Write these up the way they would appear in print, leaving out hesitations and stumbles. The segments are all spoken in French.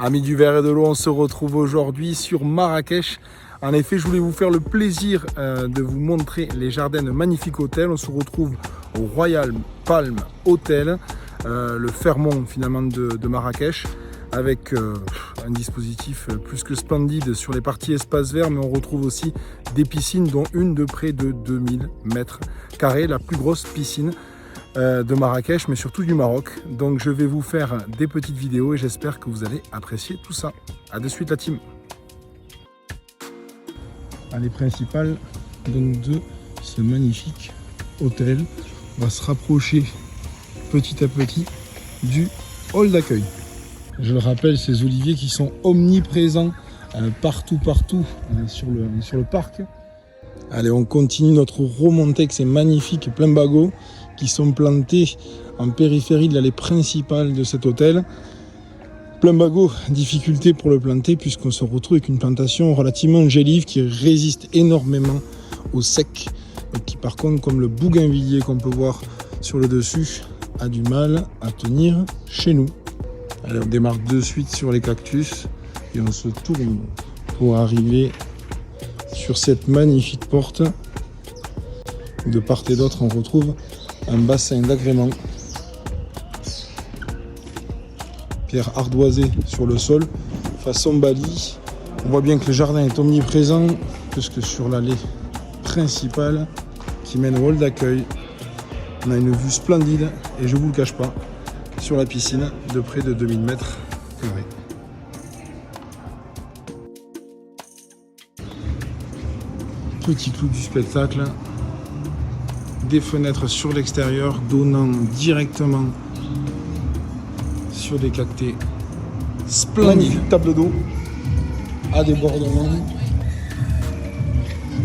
Amis du verre et de l'eau, on se retrouve aujourd'hui sur Marrakech. En effet, je voulais vous faire le plaisir de vous montrer les jardins de magnifiques hôtels. On se retrouve au Royal Palm Hotel, le Fairmont finalement de Marrakech, avec un dispositif plus que splendide sur les parties espaces verts, mais on retrouve aussi des piscines, dont une de près de 2000 mètres carrés, la plus grosse piscine de Marrakech, mais surtout du Maroc. Donc je vais vous faire des petites vidéos et j'espère que vous allez apprécier tout ça. A de suite la team. Allée principale donc de ce magnifique hôtel. On va se rapprocher petit à petit du hall d'accueil. Je le rappelle, ces oliviers qui sont omniprésents partout sur le parc. Allez, on continue notre remontée avec ces magnifiques plumbago qui sont plantés en périphérie de l'allée principale de cet hôtel. Plumbago, difficulté pour le planter puisqu'on se retrouve avec une plantation relativement gélive qui résiste énormément au sec et qui par contre, comme le bougainvillier qu'on peut voir sur le dessus, a du mal à tenir chez nous. Allez, on démarre de suite sur les cactus et on se tourne pour arriver sur cette magnifique porte. De part et d'autre, on retrouve un bassin d'agrément. Pierre ardoisée sur le sol, façon Bali. On voit bien que le jardin est omniprésent, puisque sur l'allée principale qui mène au hall d'accueil, on a une vue splendide, et je ne vous le cache pas, sur la piscine de près de 2000 mètres carrés. Petit clou du spectacle, des fenêtres sur l'extérieur donnant directement sur des cactés splendides. Table d'eau à débordement,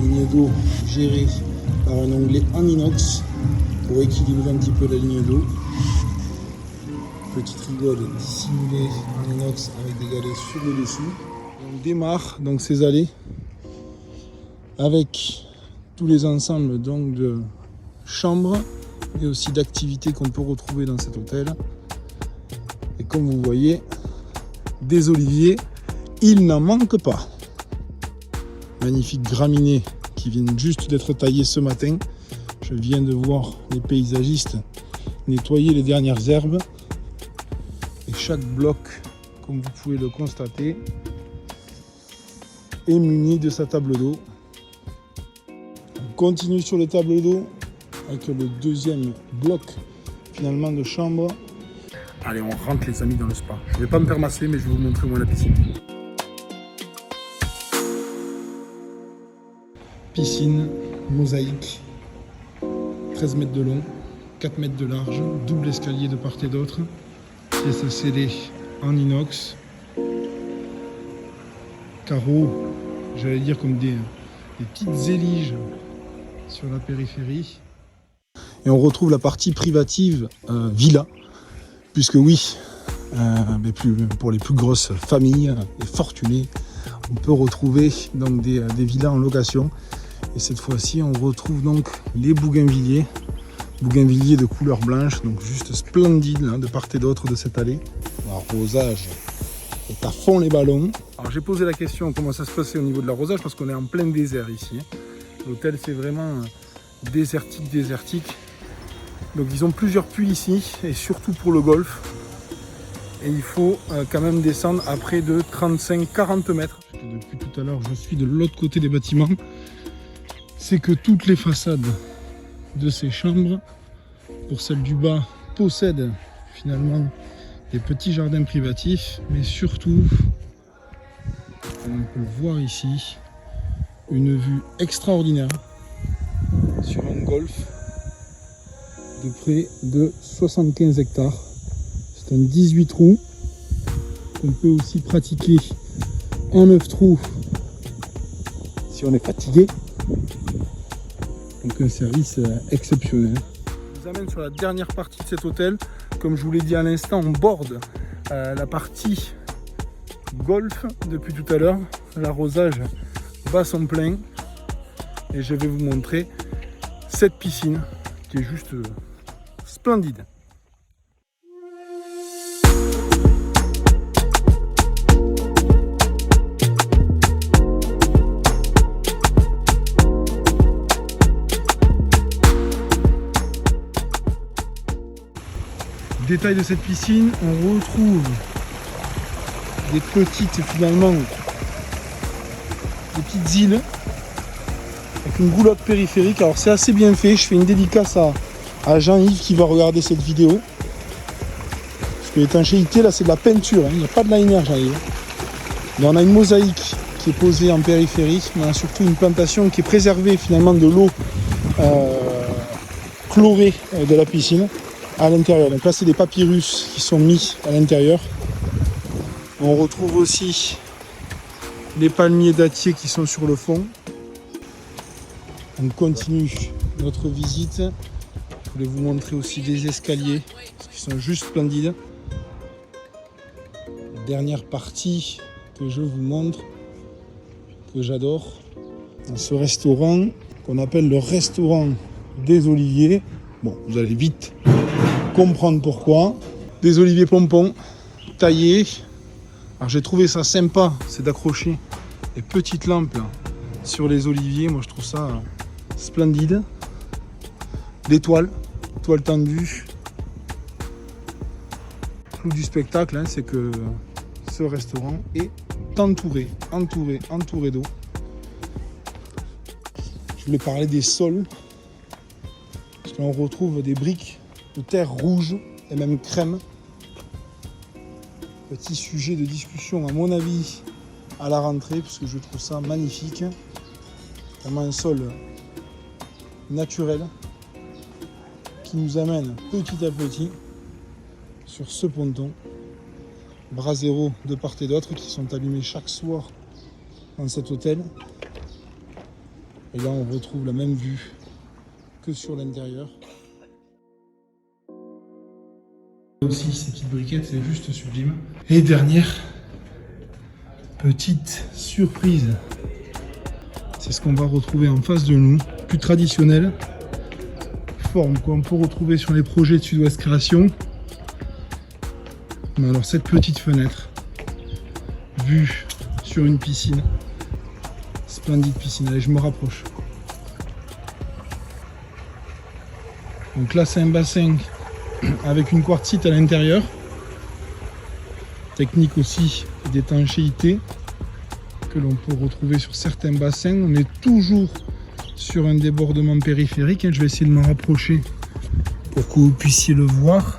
ligne d'eau gérée par un onglet en inox pour équilibrer un petit peu la ligne d'eau. Petite rigole dissimulée en inox avec des galets sur le dessous. On démarre donc ces allées avec tous les ensembles donc de chambres et aussi d'activités qu'on peut retrouver dans cet hôtel. Et comme vous voyez, des oliviers, il n'en manque pas. Magnifiques graminées qui viennent juste d'être taillées ce matin. Je viens de voir les paysagistes nettoyer les dernières herbes. Et chaque bloc, comme vous pouvez le constater, est muni de sa table d'eau. On continue sur le tableau d'eau avec le deuxième bloc finalement de chambre. Allez, on rentre les amis dans le spa. Je ne vais pas me faire masser, mais je vais vous montrer moi la piscine. Piscine, mosaïque, 13 mètres de long, 4 mètres de large, double escalier de part et d'autre, pièce scellée en inox, carreaux, j'allais dire comme des petites éliges sur la périphérie. Et on retrouve la partie privative villa, puisque oui, pour les plus grosses familles et fortunées, on peut retrouver donc des villas en location. Et cette fois-ci, on retrouve donc les bougainvilliers de couleur blanche, donc juste splendide hein, de part et d'autre de cette allée. L'arrosage est à fond les ballons. Alors j'ai posé la question comment ça se passait au niveau de l'arrosage, parce qu'on est en plein désert ici. L'hôtel c'est vraiment désertique. Donc ils ont plusieurs puits ici, et surtout pour le golf. Et il faut quand même descendre à près de 35-40 mètres. Depuis tout à l'heure, je suis de l'autre côté des bâtiments. C'est que toutes les façades de ces chambres, pour celle du bas, possèdent finalement des petits jardins privatifs. Mais surtout, comme on peut le voir ici, une vue extraordinaire sur un golf de près de 75 hectares. C'est un 18 trous qu'on peut aussi pratiquer en 9 trous si on est fatigué. Donc un service exceptionnel. Je vous amène sur la dernière partie de cet hôtel. Comme je vous l'ai dit à l'instant, on borde la partie golf depuis tout à l'heure. L'arrosage bat son plein. Et je vais vous montrer cette piscine qui est juste splendide. détails de cette piscine, on retrouve des petites îles avec une goulotte périphérique. Alors c'est assez bien fait, je fais une dédicace à Jean-Yves qui va regarder cette vidéo. Parce que l'étanchéité là c'est de la peinture, hein. Il n'y a pas de liner, Jean-Yves. Mais on a une mosaïque qui est posée en périphérie, mais on a surtout une plantation qui est préservée finalement de l'eau chlorée de la piscine à l'intérieur. Donc là c'est des papyrus qui sont mis à l'intérieur. On retrouve aussi les palmiers dattiers qui sont sur le fond. On continue notre visite. Je voulais vous montrer aussi des escaliers qui sont juste splendides. Dernière partie que je vous montre, que j'adore, dans ce restaurant qu'on appelle le restaurant des oliviers. Bon, vous allez vite comprendre pourquoi. Des oliviers pompons taillés. Alors j'ai trouvé ça sympa, c'est d'accrocher des petites lampes là, sur les oliviers. Moi je trouve ça splendide. L'étoile, toile tendue. Le clou du spectacle, hein, c'est que ce restaurant est entouré d'eau. Je voulais parler des sols, parce qu'on retrouve des briques de terre rouge et même crème. Petit sujet de discussion à mon avis à la rentrée, parce que je trouve ça magnifique. Vraiment un sol naturel qui nous amène petit à petit sur ce ponton. Braseros de part et d'autre qui sont allumés chaque soir dans cet hôtel. Et là on retrouve la même vue que sur l'intérieur. Aussi ces petites briquettes, c'est juste sublime. Et dernière petite surprise, c'est ce qu'on va retrouver en face de nous, plus traditionnel, forme qu'on peut retrouver sur les projets de Sud-Ouest Création. Mais alors cette petite fenêtre, vue sur une piscine, splendide piscine. Allez, je me rapproche. Donc là c'est un bassin avec une quartzite à l'intérieur, technique aussi d'étanchéité que l'on peut retrouver sur certains bassins. On est toujours sur un débordement périphérique, je vais essayer de me rapprocher pour que vous puissiez le voir.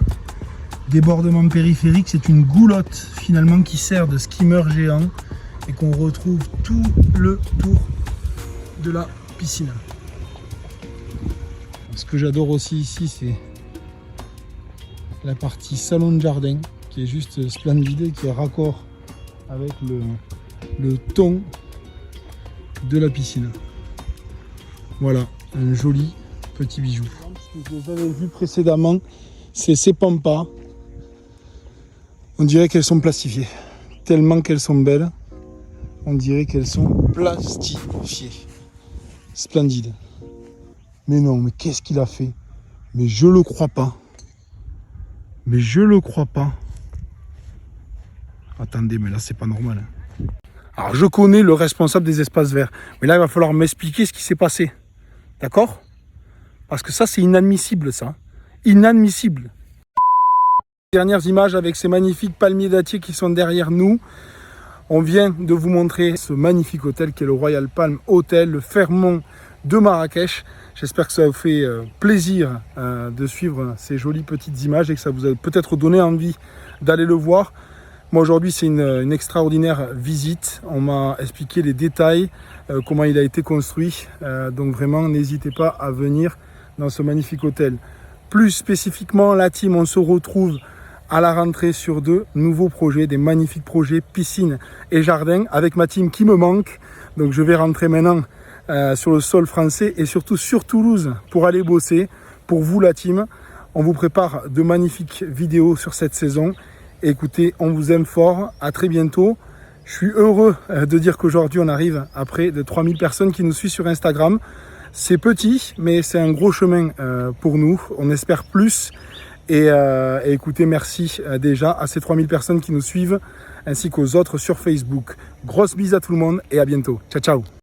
Débordement périphérique, c'est une goulotte finalement qui sert de skimmer géant et qu'on retrouve tout le tour de la piscine. Ce que j'adore aussi ici, c'est la partie salon de jardin qui est juste splendide, qui est raccord avec le ton de la piscine. Voilà, un joli petit bijou. Ce que vous avez vu précédemment, c'est ces pampas. On dirait qu'elles sont plastifiées, tellement qu'elles sont belles. On dirait qu'elles sont plastifiées. Splendide. Mais non, mais qu'est-ce qu'il a fait? Mais je le crois pas. Mais je le crois pas. Attendez, mais là c'est pas normal. Alors je connais le responsable des espaces verts, mais là il va falloir m'expliquer ce qui s'est passé. D'accord? Parce que ça c'est inadmissible, ça. Inadmissible. Dernières images avec ces magnifiques palmiers dattiers qui sont derrière nous. On vient de vous montrer ce magnifique hôtel qui est le Royal Palm Hotel, le Fairmont de Marrakech. J'espère que ça vous fait plaisir de suivre ces jolies petites images et que ça vous a peut-être donné envie d'aller le voir. Moi aujourd'hui c'est une extraordinaire visite. On m'a expliqué les détails, comment il a été construit. Donc vraiment n'hésitez pas à venir dans ce magnifique hôtel. Plus spécifiquement la team, on se retrouve à la rentrée sur 2 nouveaux projets, des magnifiques projets piscine et jardin avec ma team qui me manque. Donc je vais rentrer maintenant sur le sol français et surtout sur Toulouse pour aller bosser. Pour vous la team, on vous prépare de magnifiques vidéos sur cette saison. Et écoutez, on vous aime fort, à très bientôt. Je suis heureux de dire qu'aujourd'hui on arrive à près de 3000 personnes qui nous suivent sur Instagram. C'est petit, mais c'est un gros chemin pour nous. On espère plus. Et écoutez, merci déjà à ces 3000 personnes qui nous suivent, ainsi qu'aux autres sur Facebook. Grosse bise à tout le monde et à bientôt. Ciao, ciao.